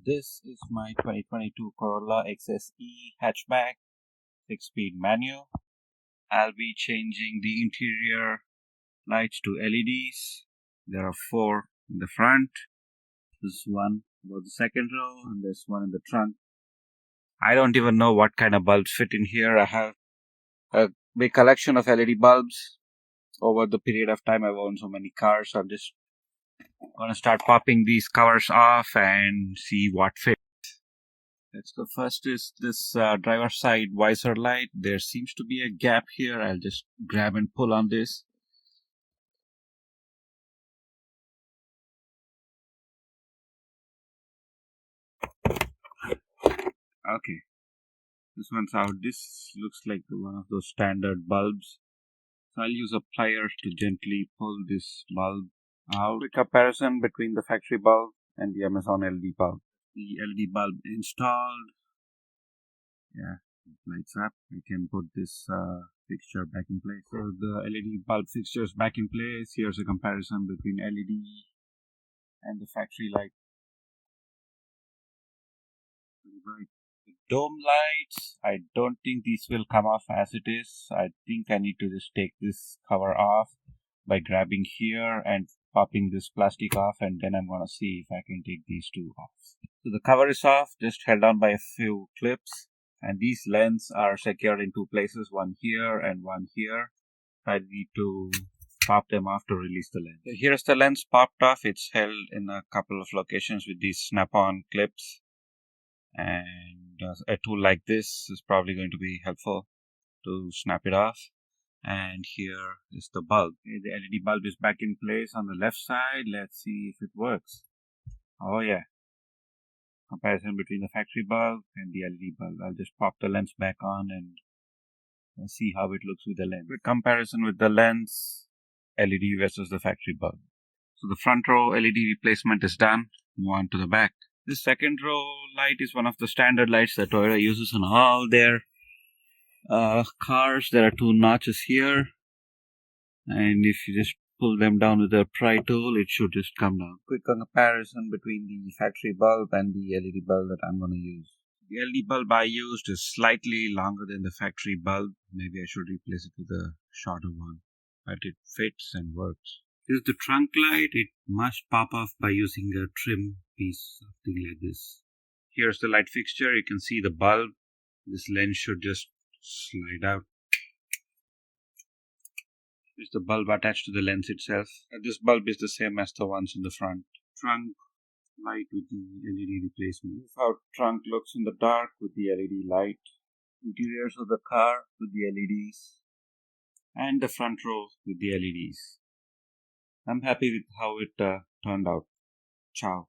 This is my 2022 Corolla XSE hatchback, 6-speed manual. I'll be changing the interior lights to LEDs. There are 4 in the front. There's one about the second row and there's one in the trunk. I don't even know what kind of bulbs fit in here. I have a big collection of LED bulbs. Over the period of time I've owned so many cars, so I'm just gonna start popping these covers off and see what fits. The first is this driver side visor light. There seems to be a gap here. I'll just grab and pull on this. Okay, this one's out. This looks like one of those standard bulbs. So I'll use a pliers to gently pull this bulb out. A comparison between the factory bulb and the Amazon LED bulb. The LED bulb installed. Yeah, it lights up. I can put this fixture back in place. So the LED bulb fixture is back in place. Here's a comparison between LED and the factory light. Right. The dome lights, I don't think these will come off as it is. I think I need to just take this cover off by grabbing here and popping this plastic off, and then I'm going to see if I can take these two off. So the cover is off, just held on by a few clips, and these lens are secured in 2 places, one here and one here. I need to pop them off to release the lens. So here's the lens popped off. It's held in a couple of locations with these snap-on clips, and a tool like this is probably going to be helpful to snap it off. And here is the bulb. The LED bulb is back in place on the left side. Let's see if it works. Oh yeah. Comparison between the factory bulb and the LED bulb. I'll just pop the lens back on and see how it looks with the lens. Quick comparison with the lens, LED versus the factory bulb. So the front row LED replacement is done. Move on to the back. This second row light is one of the standard lights that Toyota uses on all their cars. There are 2 notches here, and if you just pull them down with a pry tool, it should just come down. Quick comparison between the factory bulb and the LED bulb that I'm going to use. The LED bulb I used is slightly longer than the factory bulb. Maybe I should replace it with a shorter one, but it fits and works. Here's the trunk light. It must pop off by using a trim piece, something like this. Here's the light fixture. You can see the bulb. This lens should just slide out. Here's the bulb attached to the lens itself. This bulb is the same as the ones in the front. Trunk light with the LED replacement. This is how trunk looks in the dark with the LED light. Interiors of the car with the LEDs. And the front row with the LEDs. I'm happy with how it turned out. Ciao.